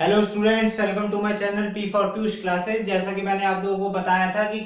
Hello students, welcome to my channel P for Piyush classes. जैसा कि मैंने आप लोगों को बताया था कि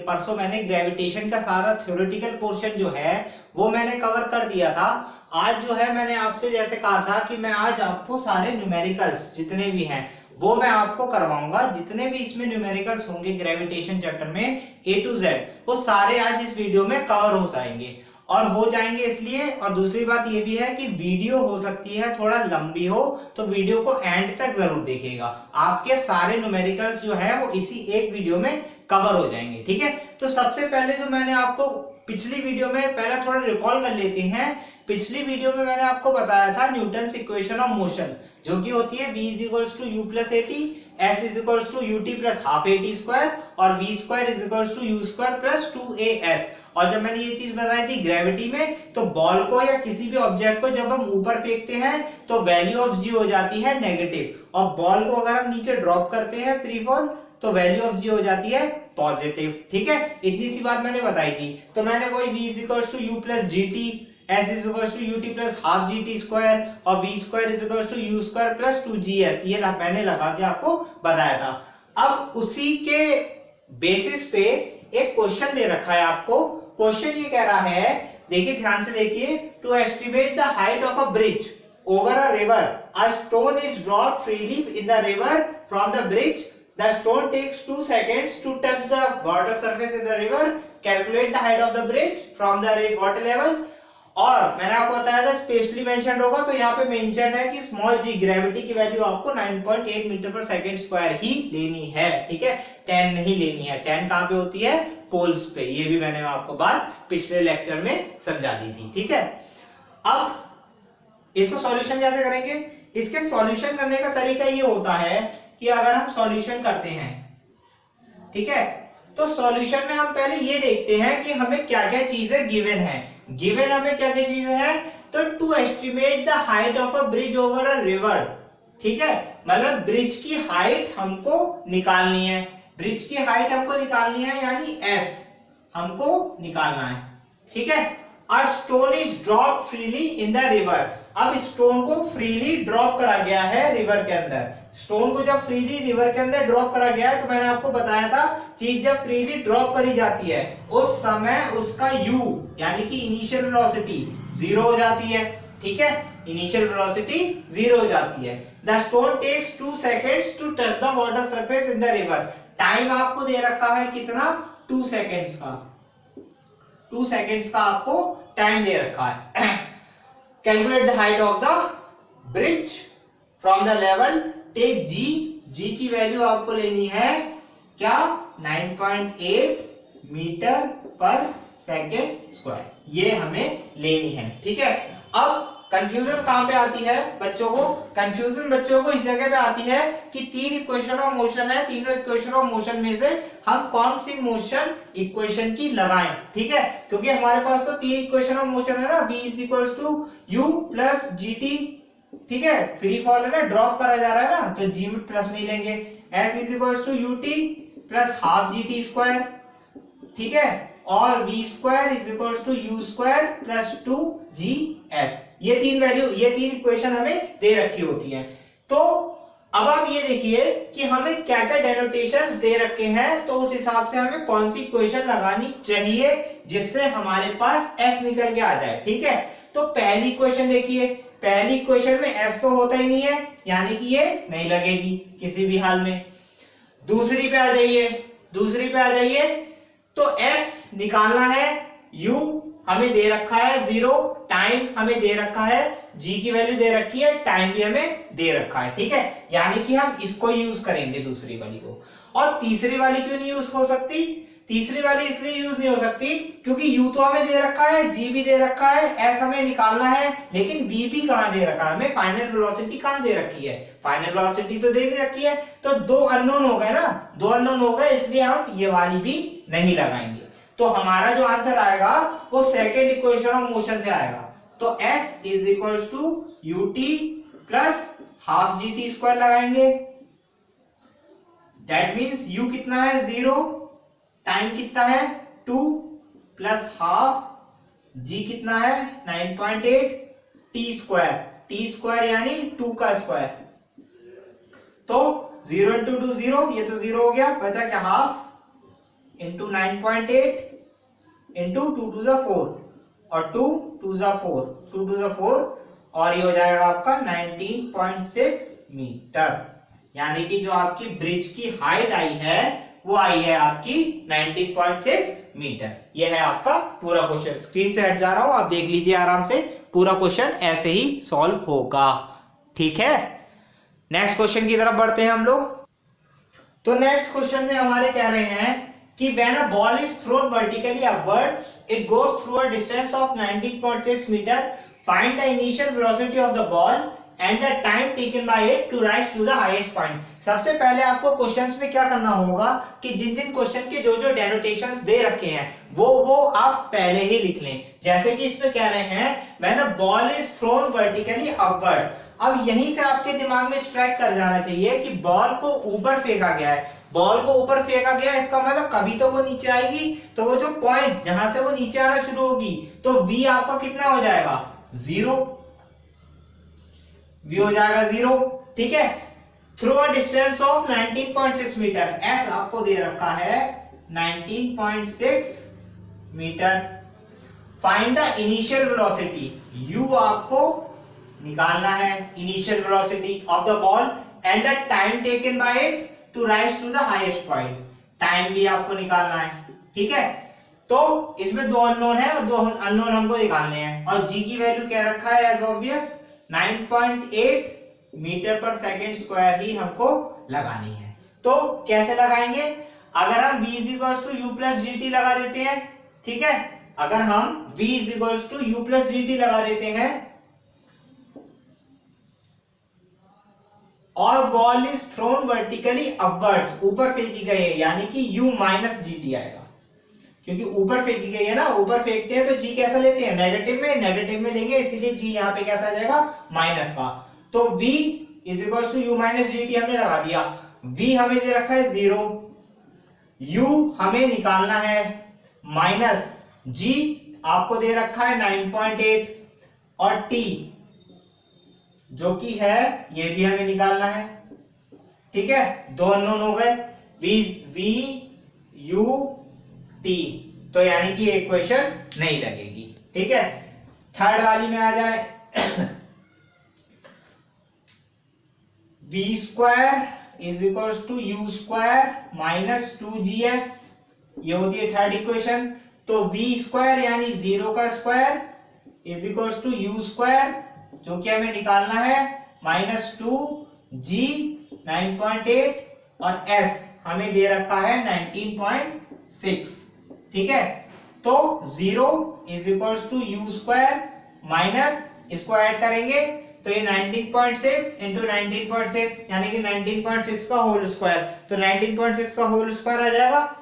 परसों मैंने ग्रेविटेशन का सारा थ्योरेटिकल पोर्शन जो है वो मैंने कवर कर दिया था। आज जो है मैंने आपसे जैसे कहा था कि मैं आज आपको सारे न्यूमेरिकल्स जितने भी हैं वो मैं आपको करवाऊंगा। जितने भी इसमें न्यूमेरिकल्स होंगे ग्रेविटेशन चैप्टर में A to Z वो सारे आज इस वीडियो में कवर हो जाएंगे और हो जाएंगे इसलिए। और दूसरी बात ये भी है कि वीडियो हो सकती है थोड़ा लंबी हो, तो वीडियो को एंड तक जरूर देखिएगा। आपके सारे न्यूमेरिकल्स जो है वो इसी एक वीडियो में कवर हो जाएंगे, ठीक है। तो सबसे पहले जो मैंने आपको पिछली वीडियो में पहले थोड़ा रिकॉल कर लेते हैं। पिछली वीडियो में मैंने आपको बताया था न्यूटन इक्वेशन ऑफ मोशन, जो कि होती है v is to u plus a t, s is to u t plus half a t square और v square is to u square plus 2as। और जब मैंने ये चीज बताई थी ग्रेविटी में, तो बॉल को या किसी भी ऑब्जेक्ट को जब हम ऊपर फेंकते हैं तो वैल्यू ऑफ जी हो जाती है नेगेटिव, और बॉल को अगर हम नीचे ड्रॉप करते हैं फ्री फॉल तो वैल्यू ऑफ जी हो जाती है पॉजिटिव, ठीक है। इतनी सी बात मैंने बताई थी। तो मैंने कोई v is to u plus g t, s is to u t plus half g t square और v square is to u square plus 2gs ये मैंने लगा के आपको बताया था। अब उसी के बेसिस पे एक क्वेश्चन दे रखा है आपको। क्वेश्चन ये कह रहा है, देखिए ध्यान से देखिए, to estimate the height of a bridge over a river, a stone is dropped freely in the river from the bridge, the stone takes 2 seconds to touch the water surface in the river, calculate the height of the bridge from the water level. और मैंने आपको बताया था specially mention होगा, तो यहाँ पे mention है कि स्मॉल जी ग्रेविटी की वैल्यू आपको 9.8 मीटर पर सेकंड स्क्वायर ही लेनी है, ठीक है। 10 नहीं लेनी है। 10 कहां पे होती है? पोल्स पे। ये भी मैंने आपको बात पिछले लेक्चर में समझा दी थी, ठीक है। अब इसको सॉल्यूशन कैसे करेंगे? इसके सॉल्यूशन करने का तरीका ये होता है कि अगर हम सॉल्यूशन करते हैं, ठीक है, तो सॉल्यूशन में हम पहले ये देखते हैं कि हमें क्या क्या चीजें गिवन है। गिवन हमें क्या क्या चीजें हैं? तो to estimate the height of a bridge over a river, ठीक है, मतलब ब्रिज की हाइट हमको निकालनी है। ब्रिज की हाइट हमको निकालनी है यानी s हमको निकालना है, ठीक है। अ stone is drop freely in the river, अब स्टोन को फ्रीली ड्रॉप करा गया है रिवर के अंदर। स्टोन को जब फ्रीली रिवर के अंदर ड्रॉप करा गया है, तो मैंने आपको बताया था चीज जब फ्रीली ड्रॉप करी जाती है उस समय उसका u यानी कि इनिशियल वेलोसिटी 0 हो जाती है, ठीक है। इनिशियल वेलोसिटी 0 हो जाती है। The stone takes 2 seconds to touch the water surface in the river, time आपको दे रखा है कितना? 2 seconds का। 2 seconds का आपको टाइम दे रखा है। Calculate the height of the bridge from the level, take g, g की वैल्यू आपको लेनी है क्या? 9.8 मीटर पर सेकेंड स्क्वायर, ये हमें लेनी है, ठीक है। अब कंफ्यूजन कहां पे आती है बच्चों को? कंफ्यूजन बच्चों को इस जगह पे आती है कि 3 इक्वेशन ऑफ मोशन है, तीनों इक्वेशन ऑफ मोशन में से हम कौन सी मोशन इक्वेशन की लगाएं, ठीक है। क्योंकि हमारे पास तो 3 इक्वेशन ऑफ मोशन है ना, v is equal to u plus g t, ठीक है, फ्री फॉल है ना, ड्रॉप करा जा रहा है ना, तो g में प्लस में लेंगे। s is equal to u t plus half g t square, ठीक है, और v square is equal to u square plus 2gs। ये 3 वैल्यू, ये 3 इक्वेशन हमें दे रखी होती हैं। तो अब आप ये देखिए कि हमें क्या क्या डेनोटेशंस दे रखे हैं, तो उस हिसाब से हमें कौन सी इक्वेशन लगानी चाहिए जिससे हमारे पास s निकल के आ जाए, ठीक है। तो पहली इक्वेशन देखिए, पहली इक्वेशन में s तो होता ही नहीं है, यानी कि ये नहीं लगेगी किसी भी हाल में। दूसरी पे आ जाइए, दूसरी पे आ जाइए, तो s निकालना है, u हमें दे रखा है 0, टाइम हमें दे रखा है, g की वैल्यू दे रखी है, टाइम भी हमें दे रखा है, ठीक है। यानी कि हम इसको यूज करेंगे दूसरी वाली को। और तीसरी वाली क्यों नहीं यूज हो सकती? तीसरी वाली इसलिए यूज नहीं हो सकती क्योंकि u तो हमें दे रखा है, g भी दे रखा है, s हमें निकालना है, लेकिन v भी कहां दे रखा है हमें? फाइनल वेलोसिटी कहां दे रखी है? फाइनल वेलोसिटी तो दे नहीं रखी है। तो 2 अननोन हो गए ना, 2 अननोन हो गए, इसलिए हम ये वाली भी नहीं लगाएंगे। तो हमारा जो आंसर आएगा वो सेकंड इक्वेशन ऑफ मोशन से आएगा। तो s is equal to u t plus half g t square लगाएंगे, दैट मीन्स u कितना है? 0, टाइम कितना है? 2 प्लस हाफ, g कितना है? 9.8, टी स्क्वायर, टी स्क्वायर यानी 2 का स्क्वायर, तो 0 इंटू 2 0, ये तो 0 हो गया, बचा क्या हाफ इंटू 9.8 इंटू 2 टू 4 और 2 टू 4, 2 टू 4 और ये हो जाएगा आपका 19.6 मीटर। यानी कि जो आपकी ब्रिज की हाइट आई है वो आई है आपकी 19.6 मीटर। ये है आपका पूरा क्वेश्चन। स्क्रीन से हट जा रहा हूं, आप देख लीजिए आराम से, पूरा क्वेश्चन ऐसे ही सॉल्व होगा। ठीक है, नेक्स्ट क्वेश्चन की तरफ बढ़ते हैं हम लोग। तो नेक्स्ट क्वेश्चन में हमारे कह रहे हैं कि when a ball is thrown vertically upwards, it goes through a distance of 19.6 meter. Find the initial velocity of the ball and the time taken by it to rise to the highest point. सबसे पहले आपको questions में क्या करना होगा कि जिन जिन question के जो जो डेनोटेशंस दे रखे हैं वो आप पहले ही लिख लें। जैसे कि इसमें कह रहे हैं when a ball is thrown vertically upwards, अब यहीं से आपके दिमाग में स्ट्राइक कर जाना चाहिए कि बॉल को ऊपर फेंका गया है। बॉल को ऊपर फेंका गया, इसका मतलब कभी तो वो नीचे आएगी, तो वो जो पॉइंट जहां से वो नीचे आना शुरू होगी तो v आपका कितना हो जाएगा 0, v हो जाएगा 0। ठीक है, through a distance of 19.6 metre, s आपको दे रखा है 19.6 metre. Find the initial velocity, u आपको निकालना है, initial velocity of the ball and the time taken by it to rise to the highest point, time भी आपको निकालना है। ठीक है, तो इसमें दो अननोन है और दो अननोन हमको निकालने हैं और g की वैल्यू क्या रखा है as obvious 9.8 metre per second square ही हमको लगानी है। तो कैसे लगाएंगे, अगर हम v u प्लस gt लगा देते हैं, ठीक है, अगर हम v u प्लस gt लगा देते हैं और ball is thrown vertically upwards, ऊपर फेंकी गई है, यानी कि u माइनस gt आएगा, क्योंकि ऊपर फेंकी गई है ना, ऊपर फेंकते हैं तो g कैसा लेते हैं नेगेटिव में लेंगे, इसीलिए g यहाँ पे कैसा आ जाएगा माइनस का। तो v is equal to u minus gt हमने लगा दिया, v हमें दे रखा है 0, u हमें निकालना है माइनस g आपको दे रखा है 9.8 और t जो कि है ये भी हमें निकालना है। ठीक है, दो अननोन हो गए v u t, तो यानी कि इक्वेशन नहीं लगेगी। ठीक है, थर्ड वाली में आ जाए v square is equal to u square minus 2gs, ये होती है थर्ड इक्वेशन। तो v स्क्वायर यानी 0 का square is equal to u square जो कि हमें निकालना है माइनस 2g 9.8 और s हमें दे रखा है 19.6। ठीक है, तो 0 is equal to u square minus इसको ऐड करेंगे तो ये 19.6 इंटू 19.6 यानी कि 19.6 का होल स्क्वायर, तो 19.6 का होल स्क्वायर आ जाएगा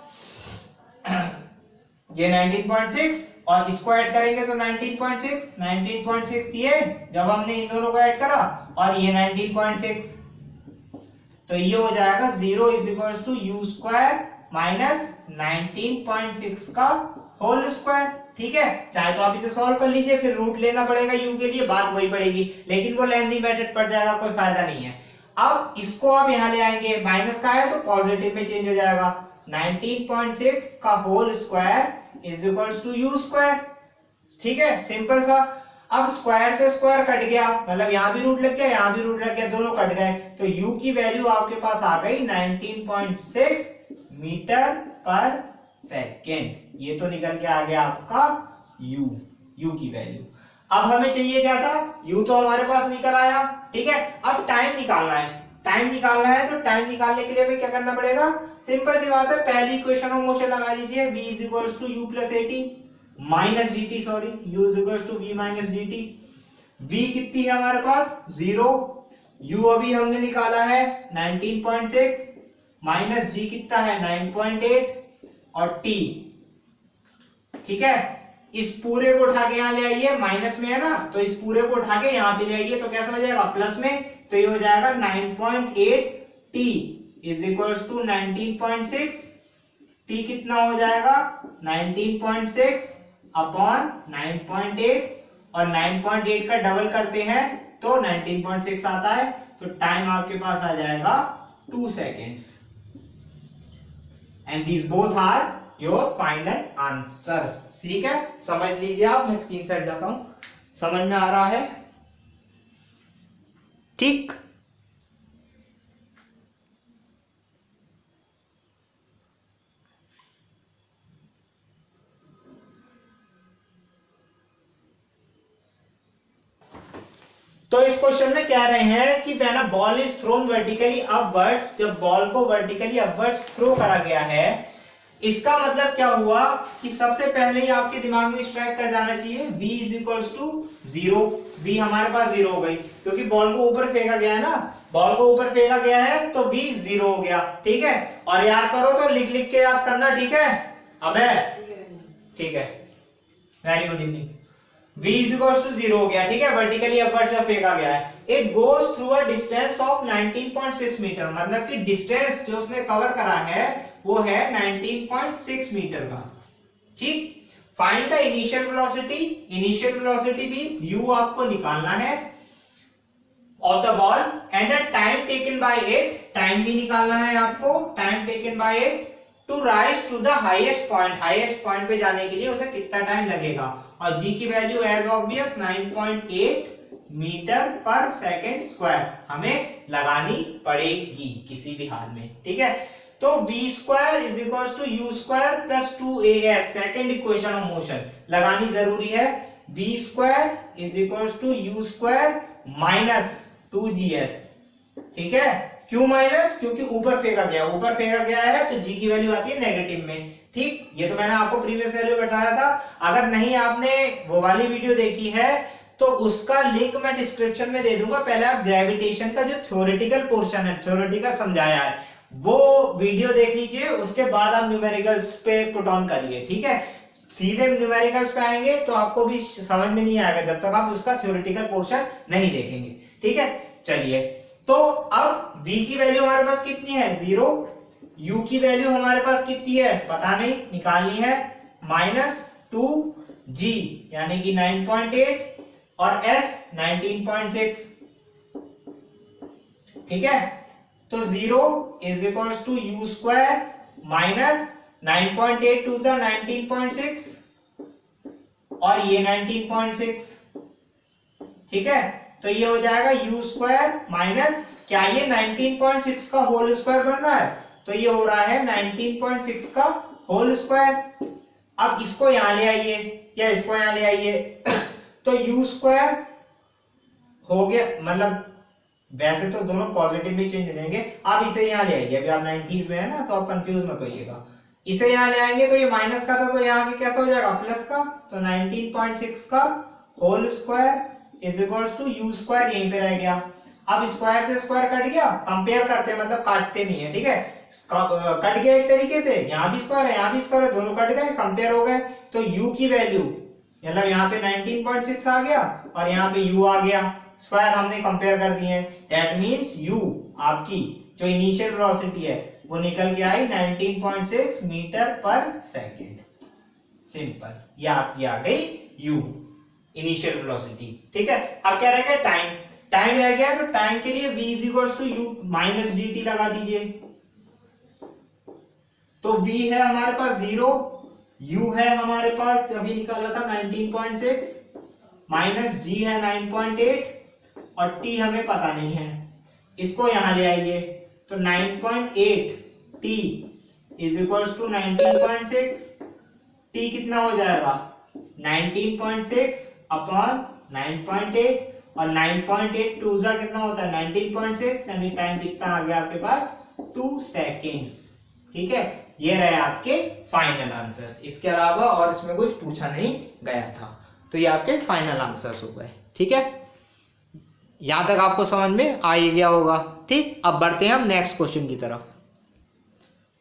ये 19.6 और इसको ऐड करेंगे तो 19.6 ये जब हमने इन दोनों को ऐड करा और ये 19.6, तो ये हो जाएगा 0 is equal to u square minus 19.6 का होल स्क्वायर। ठीक है, चाहे तो आप इसे सॉल्व कर लीजिए, फिर रूट लेना पड़ेगा u के लिए, बात वही पड़ेगी, लेकिन वो लेंथी मेथड पड़ जाएगा, कोई फायदा नहीं है। अब इसको आप यहां ले आएंगे, माइनस का है तो पॉजिटिव में चेंज हो जाएगा, 19.6 का whole square is equal to u square. ठीक है, सिंपल सा। अब स्क्वायर से स्क्वायर कट गया, मतलब यहां भी रूट लग गया, यहां भी रूट लग गया, दोनों कट गए, तो u की वैल्यू आपके पास आ गई 19.6 मीटर पर सेकेंड। ये तो निकल के आ गया आपका u की वैल्यू। अब हमें चाहिए क्या था, u तो हमारे पास निकल आया। ठीक है, अब टाइम निकालना है, तो टाइम निकालने के लिए हमें क्या करना पड़ेगा, सिंपल सी बात है, पहली इक्वेशन ऑफ मोशन लगा लीजिए, v is equal to u plus t minus gt, sorry u is equal to v minus gt। v कितनी है हमारे पास 0, u अभी हमने निकाला है 19.6 माइनस g कितना है 9.8 और t। ठीक है, इस पूरे को उठा के यहां ले आइए, माइनस में है ना, तो इस पूरे को उठा के यहां पे ले आइए तो कैसा हो जाएगा प्लस में, तो ये हो जाएगा 9.8 t is equal to 19.6, t कितना हो जाएगा 19.6 अपॉन 9.8 और 9.8 का डबल करते हैं तो 19.6 आता है, तो तो टाइम आपके पास आ जाएगा 2 seconds. And these both are your final answers. ठीक है, समझ लीजिए आप, मैं स्क्रीन शॉट जाता हूं, समझ में आ रहा है? ठीक, तो इस क्वेश्चन में कह रहे हैं कि when a ball is thrown vertically upwards, जब बॉल को वर्टिकली अपवर्ड्स थ्रो करा गया है, इसका मतलब क्या हुआ कि सबसे पहले ही आपके दिमाग में स्ट्राइक कर जाना चाहिए v is equals to 0। v हमारे पास 0 हो गई क्योंकि बॉल को ऊपर फेंका गया है ना, बॉल को ऊपर फेंका गया है तो v 0 हो गया। ठीक है, और याद करो तो लिख लिख के याद करना। ठीक है, अबे ठीक है, very good evening. v is equals to 0 हो गया। ठीक है, वर्टिकली अपवर्ड से फेंका गया है। It goes through a distance of 19.6 metre, मतलब कि डिस्टेंस जो उसने कवर करा है वो है 19.6 मीटर का। ठीक, find the initial velocity. Initial velocity means u आपको निकालना है of the ball, and the time taken by it, time भी निकालना है आपको, time taken by it to rise to the highest point. Highest point पे जाने के लिए उसे कितना टाइम लगेगा, और g की वैल्यू एज ऑब्वियस 9.8 मीटर पर सेकेंड स्क्वायर हमें लगानी पड़ेगी किसी भी हाल में। ठीक है, तो v square is equal to u square plus 2as, second equation of motion लगानी जरूरी है। v square is equal to u square minus 2gs। ठीक है, क्यों माइनस? क्योंकि ऊपर फेंका गया, ऊपर फेंका गया है तो g की वैल्यू आती है नेगेटिव में। ठीक, ये तो मैंने आपको प्रीवियस वैल्यू बताया था। अगर नहीं आपने वो वाली वीडियो देखी है तो उसका लिंक मैं डिस्क्रिप्शन में दे दूंगा। पहले आप ग्रेविटेशन का जो थ्योरेटिकल पोर्शन है, थ्योरेटिकल समझाया है, वो वीडियो देख लीजिए, उसके बाद आप न्यूमेरिकल्स पे पुट ऑन करिए। ठीक है, सीधे न्यूमेरिकल्स पे आएंगे तो आपको भी समझ में नहीं आएगा जब तक आप उसका थ्योरेटिकल पोर्शन नहीं देखेंगे। ठीक है, चलिए, तो अब v की वैल्यू हमारे पास कितनी है? 0। u की वैल्यू हमारे पास कितनी है? पता नहीं, निकालनी है, माइनस 2g यानी कि 9.8 और s 19.6। ठीक है, तो 0 is equal to u square minus 9.8 two 19.6 और ये 19.6। ठीक है, तो ये हो जाएगा u स्क्वायर माइनस, क्या ये 19.6 का होल स्क्वायर बन रहा है? तो ये हो रहा है 19.6 का होल स्क्वायर। अब इसको यहां ले आइए या इसको यहां ले आइए तो u स्क्वायर हो गया, मतलब वैसे तो दोनों पॉजिटिव में चेंज देंगे। आप इसे यहां ले आइए, अभी आप 90s में है ना, तो आप कंफ्यूज मत होइएगा। इसे यहां ले आएंगे तो ये माइनस का था तो यहाँ के कैसा हो जाएगा? प्लस का। तो 19.6 का whole square is equals to u square, यहीं पे रह गया। अब स्क्वायर से स्क्वायर कट गया, कंपेयर करते हैं, मतलब काटते नहीं है। ठीक है, कट गया एक तरीके से, यहाँ भी स्क्वायर है यहाँ भी स्क्वायर है, दोनों कट गए, कंपेयर हो गए। तो u की वैल्यू मतलब यहाँ पे 19.6 आ गया और यहाँ पे u आ गया, स्क्वायर हमने कंपेयर कर दिए। दैट मींस u आपकी जो इनिशियल वेलोसिटी है वो निकल के आई 19.6 मीटर पर सेकेंड। सिंपल, ये आपकी आ गई u इनिशियल वेलोसिटी। ठीक है, अब क्या रहेगा? टाइम। टाइम रह गया तो टाइम के लिए v is equal to u minus dt लगा दीजिए। तो v है हमारे पास 0, u है हमारे पास अभी निकाला था 19.6, माइनस g है 9.8 और t हमें पता नहीं है, इसको यहां ले आइए। तो 9.8 t is equal to 19.6, t कितना हो जाएगा? 19.6 अपॉन 9.8 और 9.8 टू जा कितना होता है? 19.6, यानी टाइम कितना आ गया आपके पास? 2 सेकेंड्स। ठीक है, ये रहे आपके फाइनल आंसर्स। इसके अलावा और इसमें कुछ पूछा नहीं गया था, तो ये आपके फाइनल आंसर्स हो गए। ठीक है, यहां तक आपको समझ में आ ही गया होगा। ठीक, अब बढ़ते हैं हम नेक्स्ट क्वेश्चन की तरफ।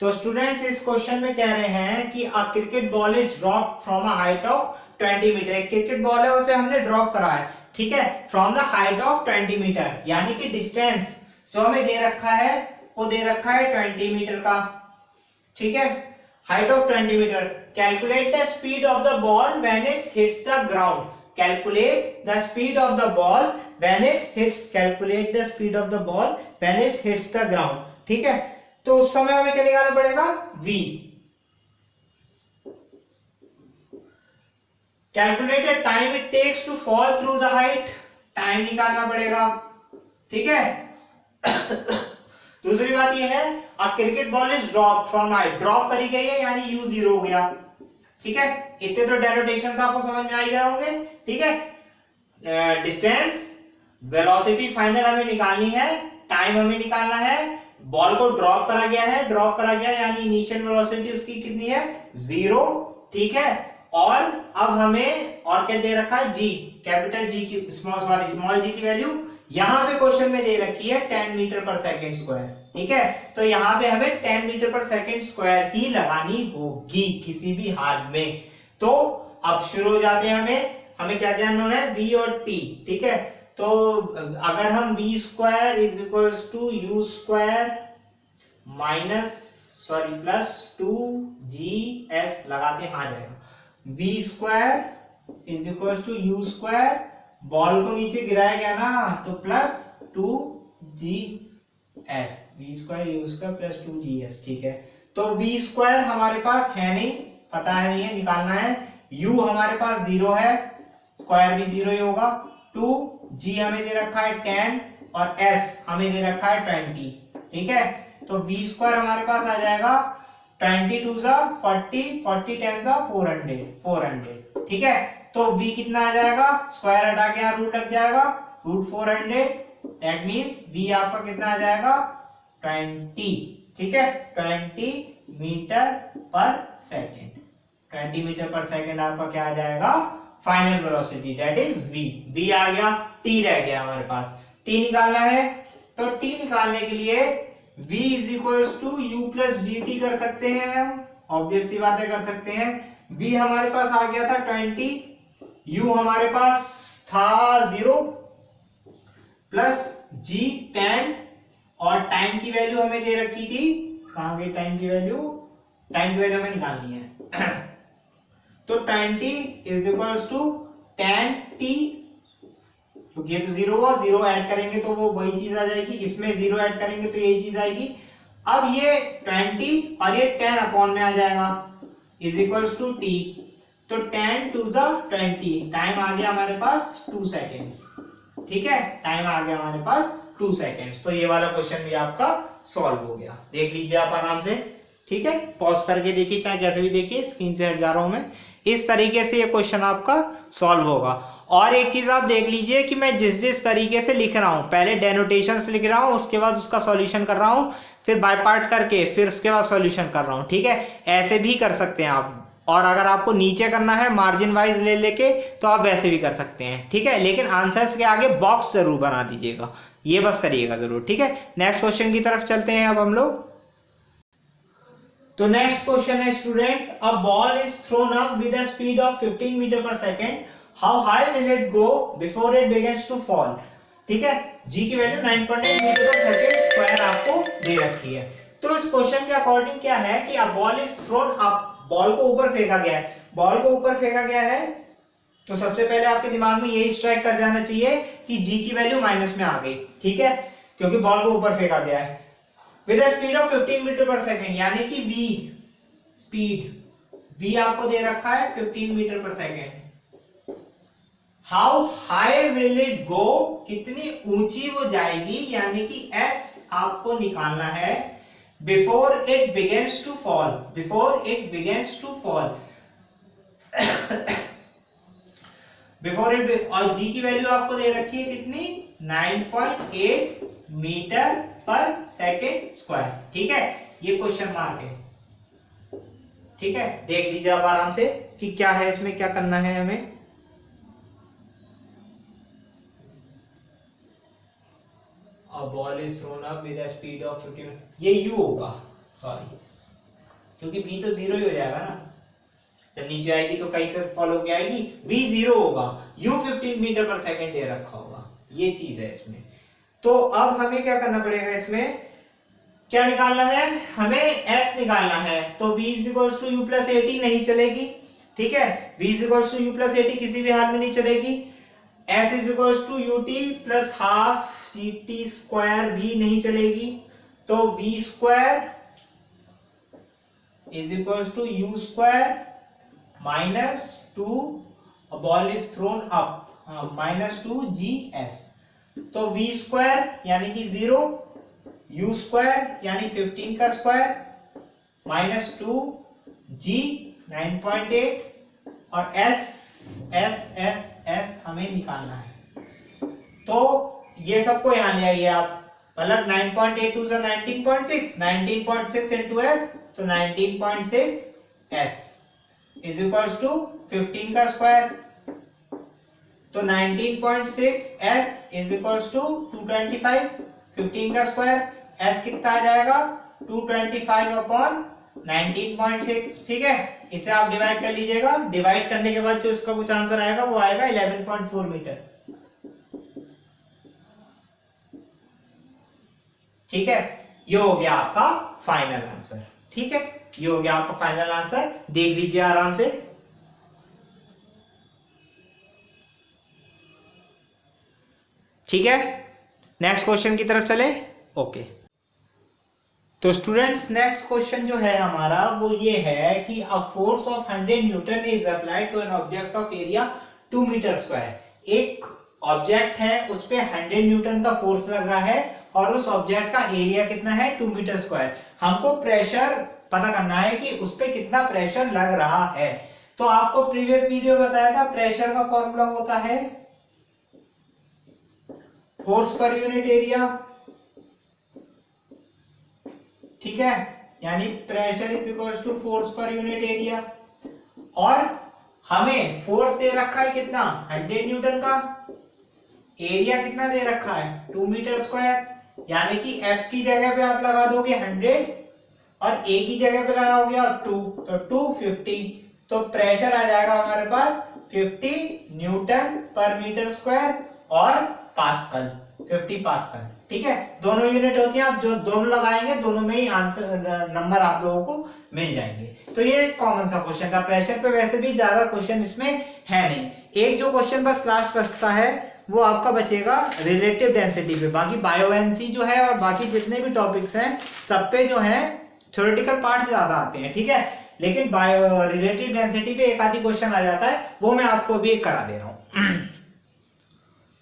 तो स्टूडेंट्स, इस क्वेश्चन में कह रहे हैं कि a cricket ball is drop from a height of 20 metre. एक क्रिकेट बॉल है, उसे हमने ड्रॉप करा है। ठीक है, from the height of 20 metre, यानी कि डिस्टेंस जो हमें दे रखा है वो दे रखा है 20 मीटर का। ठीक है, height of 20 metre. Calculate the speed of the ball when it hits the ground. Calculate the speed of the ball when it hits, calculate the speed of the ball when it hits the ground. ठीक है, तो उस समय हमें क्या निकालना पड़ेगा, v। Calculate the time it takes to fall through the height, time निकालना पड़ेगा। ठीक है दूसरी बात ये है, a cricket ball is drop from height, drop करी गई है यानी u 0 हो गया। ठीक है, इतने तो डेनोटेशंस आपको समझ में आ गए होंगे। ठीक है, डिस्टेंस, वेलोसिटी फाइनल हमें निकालनी है, टाइम हमें निकालना है, बॉल को ड्रॉप करा गया है, ड्रॉप करा गया यानी इनिशियल वेलोसिटी उसकी कितनी है, 0। ठीक है, और अब हमें और क्या दे रखा है, g, कैपिटल G की, स्मॉल g की वैल्यू यहां पे क्वेश्चन में दे रखी है 10 मीटर पर सेकंड स्क्वायर। ठीक है, तो यहां पे हमें 10 मीटर पर सेकंड स्क्वायर ही लगानी होगी किसी भी हाल में। तो अब शुरू हो जाते हैं, हमें क्या जानना है, v और t। ठीक है, तो अगर हम v square is equals to u square plus 2gs लगाते हैं, आ जाएगा v square is equals to u square, ball को नीचे गिराया गया ना तो plus 2gs, v square u square plus 2gs। ठीक है, तो v स्क्वायर हमारे पास है नहीं, पता है नहीं है, निकालना है। u हमारे पास 0 है, स्क्वायर भी 0 ही होगा। 2g हमें दे रखा है 10 और s हमें दे रखा है 20। ठीक है, तो v स्क्वायर हमारे पास आ जाएगा 20 2 जा 40, 40 10 जा 400। ठीक है, तो v कितना आ जाएगा, स्क्वायर हटा के यहाँ रूट लग जाएगा, रूट 400, दैट मींस v आपका कितना आ जाएगा, 20। ठीक है, 20 metre per second, 20 metre per second आपका क्या आ जाएगा, final velocity, that is v आ गया, t रह गया हमारे पास, t निकालना है। तो t निकालने के लिए v is equals to u plus g t कर सकते हैं हम, ऑब्वियस सी बातें कर सकते हैं। v हमारे पास आ गया था 20, u हमारे पास था 0 प्लस g 10 और टाइम की वैल्यू हमें दे रखी थी, कहां गई टाइम की वैल्यू, टाइम की वैल्यू हमें निकालनी है तो 20 इज इक्वल्स टू 10t, क्योंकि ये तो 0 हुआ, 0 ऐड करेंगे तो वो वही चीज आ जाएगी, इसमें 0 ऐड करेंगे तो यही चीज आएगी। अब ये 20 और ये 10 अपॉन में आ जाएगा, इज इक्वल्स टू t, तो 10 2 जा 20, टाइम आ गया हमारे पास 2 सेकेंड्स। ठीक है, टाइम आ गया हमारे पास 2 सेकेंड्स। तो ये वाला क्वेश्चन भी आपका सॉल्व हो गया, देख लीजिए आप आराम से। ठीक है, पॉज करके देखिए, चाहे जैसे भी देखिए, स्क्रीन से हट जा रहा हूं मैं। इस तरीके से ये क्वेश्चन आपका सॉल्व होगा। और एक चीज आप देख लीजिए कि मैं जिस जिस तरीके से लिख रहा हूं, पहले डेनोटेशंस लिख रहा हूं, उसके बाद उसका सॉल्यूशन कर रहा हूं, फिर बाय पार्ट करके फिर उसके बाद सॉल्यूशन कर रहा हूं। ठीक है, ऐसे भी कर सकते हैं आप, और अगर आपको नीचे करना है मार्जिन वाइज ले लेके तो आप वैसे भी कर सकते हैं। ठीक है, लेकिन आंसर्स के आगे बॉक्स जरूर बना दीजिएगा, ये बस करिएगा जरूर। ठीक है, नेक्स्ट क्वेश्चन की तरफ चलते हैं अब हम लोग। तो नेक्स्ट क्वेश्चन है students, a ball is thrown up with a speed of 15 metre per second, how high will it go before it begins to fall. ठीक है, g की value 9.8 metre per second square आपको दे रखी है। तो इस क्वेश्चन के अकॉर्डिंग क्या है कि अ ball is thrown up, ball को ऊपर फेंका गया है, बॉल को ऊपर फेंका गया है, तो सबसे पहले आपके दिमाग में यही स्ट्राइक कर जाना चाहिए कि g की वैल्यू माइनस में आ गई। ठीक है, क्योंकि बॉल को ऊपर फेंका गया है with a speed of 15 metre per second, यानी कि v स्पीड v आपको दे रखा है 15 metre per second. How high will it गो, कितनी ऊंची वो जाएगी, यानी कि s आपको निकालना है before it begins to fall, before it begins to fall before it, और g की वैल्यू आपको दे रखी है कितनी, 9.8 मीटर पर सेकेंड स्क्वायर। ठीक है, ये क्वेश्चन मार्क है। ठीक है, देख लीजिए आप आराम से कि क्या है इसमें, क्या करना है हमें। A ball is thrown up with a speed of 15, ये u होगा, सॉरी, क्योंकि v तो 0 ही हो जाएगा ना, जब नीचे आएगी तो कहीं से फॉलो के आएगी, v 0 होगा, u 15 मीटर पर सेकंड दे रखा होगा, ये चीज है इसमें। तो अब हमें क्या करना पड़ेगा, इसमें क्या निकालना है, हमें s निकालना है। तो v equals to u plus 80 नहीं चलेगी। ठीक है, v equals to u plus 80 किसी भी हाल में नहीं चलेगी। S is equals to u t plus half g t square भी नहीं चलेगी, तो v square is equals to u square minus 2, ball is thrown up, minus 2GS। तो v स्क्वायर यानी कि 0, u स्क्वायर यानी 15 का स्क्वायर माइनस 2g 9.8 और s हमें निकालना है। तो ये सबको यहां ले आइए आप, मतलब 9.82 से 19.6, 19.6 इंटू s, तो 19.6 s इज इक्वल्स टू 15 का स्क्वायर, तो 19.6 s इज इक्वल्स टू 225, 15 का स्क्वायर, s कितना आ जाएगा 225 अपॉन 19.6। ठीक है, इसे आप डिवाइड कर लीजिएगा, डिवाइड करने के बाद जो इसका कुछ आंसर आएगा वो आएगा 11.4 मीटर। ठीक है, ये हो गया आपका फाइनल आंसर। ठीक है, ये हो गया आपका फाइनल आंसर, देख लीजिए आराम से। ठीक है, नेक्स्ट क्वेश्चन की तरफ चले। ओके, तो स्टूडेंट्स नेक्स्ट क्वेश्चन जो है हमारा वो ये है कि a force of 100 newton is applied to an object of area 2 metre square. एक ऑब्जेक्ट है, उस पे 100 न्यूटन का फोर्स लग रहा है और उस ऑब्जेक्ट का एरिया कितना है 2 मीटर स्क्वायर। हमको प्रेशर पता करना है कि उस पे कितना प्रेशर लग रहा है। तो आपको प्रीवियस वीडियो बताया था प्रेशर का फॉर्मूला होता है फोर्स पर यूनिट एरिया। ठीक है, यानी pressure is equal to force per unit area, और हमें फोर्स दे रखा है कितना 100 न्यूटन का, एरिया कितना दे रखा है 2 मीटर स्क्वायर, यानी कि F की जगह पे आप लगा दोगे 100 और A की जगह पे लगाओगे आप 2, तो 250, तो प्रेशर आ जाएगा हमारे पास 50 न्यूटन पर मीटर स्क्वायर और पास्कल, 50 पास्कल। ठीक है, दोनों यूनिट होती है, आप जो दोनों लगाएंगे दोनों में ही आंसर नंबर आप लोगों को मिल जाएंगे। तो ये कॉमन सा क्वेश्चन था, प्रेशर पे वैसे भी ज्यादा क्वेश्चन इसमें है नहीं। एक जो क्वेश्चन बस लास्ट बचता है वो आपका बचेगा रिलेटिव डेंसिटी पे। बाकी बायोएनसी जो है और बाकी जितने भी टॉपिक्स हैं सब पे जो है थ्योरेटिकल पार्ट ज्यादा आते हैं। ठीक है, लेकिन बायो रिलेटिव डेंसिटी पे एक आधी क्वेश्चन आ जाता है, वो मैं आपको भी करा दे रहा हूं।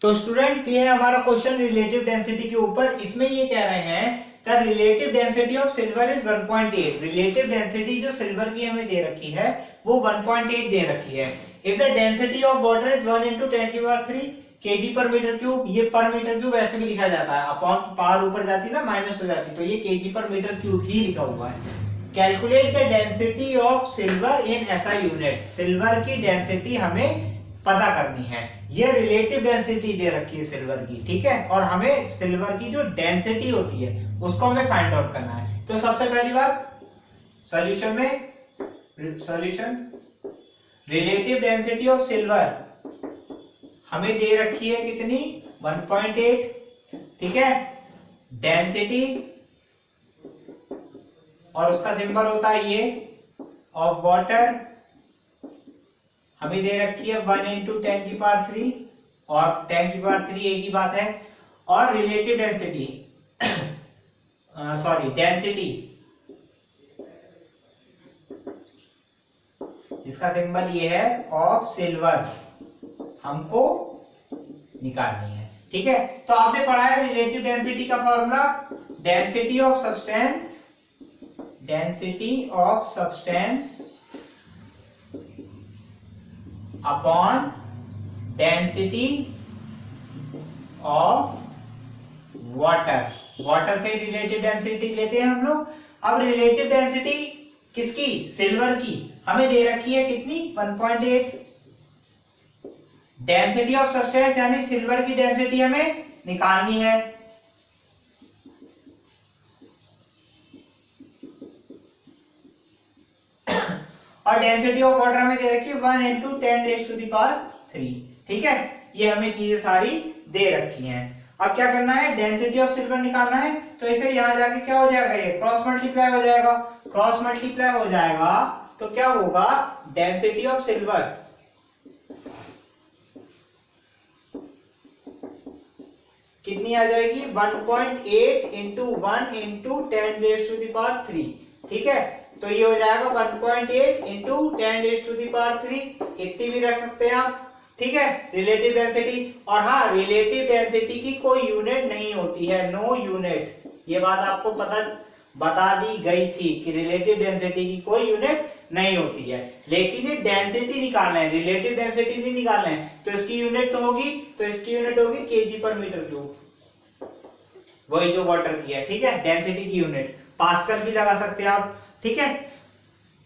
तो स्टूडेंट्स ये है हमारा क्वेश्चन रिलेटिव डेंसिटी के ऊपर। इसमें ये कह रहे हैं the relative density of silver is 1.8। Relative density जो सिल्वर की हमें दे रखी है वो 1.8 दे रखी है। If the density of water is 1 × 10³ kg पर मीटर क्यूब, ये पर मीटर क्यूब ऐसे भी लिखा जाता है, अपॉन पावर ऊपर जाती है ना माइनस हो जाती है, तो ये kg पर मीटर क्यूब ही लिखा हुआ है। Calculate the density of silver in SI unit. Silver की डेंसिटी हमें पता करनी है, ये रिलेटिव डेंसिटी दे रखी है सिल्वर की। ठीक है, और हमें सिल्वर की जो डेंसिटी होती है उसको हमें फाइंड आउट करना है। तो सबसे पहली बात सॉल्यूशन में, solution relative density of silver हमें दे रखी है कितनी 1.8। ठीक है, डेंसिटी और उसका सिंबल होता है ये ऑफ वाटर हमें दे रखी है 1 × 10³ और 10³ एक ही बात है। और रिलेटिव डेंसिटी सॉरी डेंसिटी, इसका सिंबल ये है ऑफ सिल्वर, हमको निकालनी है। ठीक है, तो आपने पढ़ा है रिलेटिव डेंसिटी का formula, density of substance, density of substance upon density of water. Water से रिलेटिव डेंसिटी लेते हैं हम लोग। अब रिलेटिव डेंसिटी किसकी, सिल्वर की, हमें दे रखी है कितनी 1.8। डेंसिटी ऑफ सब्सटेंस यानी सिल्वर की डेंसिटी हमें निकालनी है। और डेंसिटी ऑफ वाटर में दे रखी है 1 × 10⁻³ ठीक है, ये हमें चीजें सारी दे रखी हैं। अब क्या करना है, डेंसिटी ऑफ सिल्वर निकालना है, तो इसे यहां जाके क्या हो जाएगा, ये क्रॉस मल्टीप्लाई हो जाएगा। क्रॉस मल्टीप्लाई हो जाएगा तो क्या होगा, डेंसिटी ऑफ सिल्वर कितनी आ जाएगी 1.8 इंटू 1 इंटू 10⁻3। ठीक है, तो ये हो जाएगा 1.8 इंटू 10⁻3, इतनी भी रख सकते हैं आप। ठीक है, रिलेटिव डेंसिटी। और हाँ, रिलेटिव डेंसिटी की कोई यूनिट नहीं होती है, नो यूनिट। ये बात आपको बता दी गई थी कि रिलेटिव डेंसिटी की कोई यूनिट नहीं होती है, लेकिन ये डेंसिटी निकालना है, रिलेटिव डेंसिटी नहीं निकालना है। तो इसकी यूनिट तो होगी, केजी पर मीटर क्यूब, वही जो वाटर की है। ठीक है, डेंसिटी की यूनिट पास्कल भी लगा सकते हैं आप। ठीक है,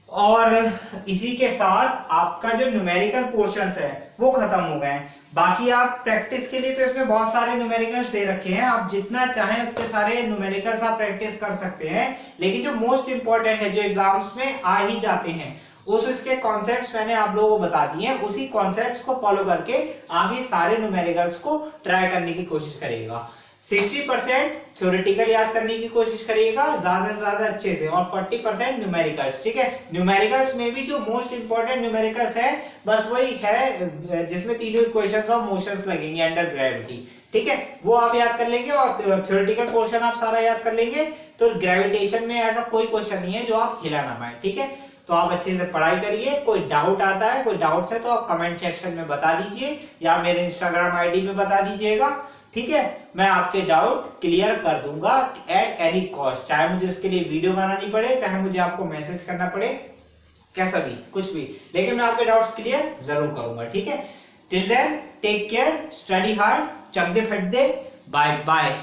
और इसी के साथ आपका जो न्यूमेरिकल पोर्शंस है वो खत्म हो गए हैं। बाकी आप प्रैक्टिस के लिए तो इसमें बहुत सारे न्यूमेरिकल्स दे रखे हैं, आप जितना चाहें उतने सारे न्यूमेरिकल्स आप प्रैक्टिस कर सकते हैं। लेकिन जो मोस्ट इंपॉर्टेंट है, जो एग्जाम्स में आ ही जाते हैं, उसके कॉन्सेप्ट्स मैंने आप लोगों को बता दिए हैं। उसी कॉन्सेप्ट्स को फॉलो करके आप ये सारे न्यूमेरिकल्स को ट्राई करने की कोशिश करिएगा। 60% थ्योरेटिकल याद करने की कोशिश करिएगा ज्यादा से ज्यादा अच्छे से, और 40% न्यूमेरिकल्स। ठीक है, न्यूमेरिकल्स में भी जो मोस्ट इंपॉर्टेंट न्यूमेरिकल्स है बस वही है जिसमें तीनों इक्वेशंस ऑफ मोशंस लगेंगे अंडर ग्रेविटी। ठीक है, वो आप याद कर लेंगे, और थ्योरेटिकल पोर्शन आप सारा याद कर लेंगे। तो ग्रेविटेशन में ऐसा कोई क्वेश्चन नहीं है जो आप हिला ना पाए। ठीक है, तो आप अच्छे से पढ़ाई करिए। कोई डाउट आता है, कोई डाउट्स है तो आप कमेंट सेक्शन में बता दीजिए, या मेरे इंस्टाग्राम आईडी पे बता दीजिएगा। ठीक है, मैं आपके डाउट क्लियर कर दूंगा एट एनी कॉस्ट, चाहे मुझे इसके लिए वीडियो बनानी पड़े, चाहे मुझे आपको मैसेज करना पड़े, कैसा भी, कुछ भी, लेकिन मैं आपके डाउट्स क्लियर जरूर करूंगा। ठीक है, till then take care, study hard, चक दे फट दे, बाय बाय।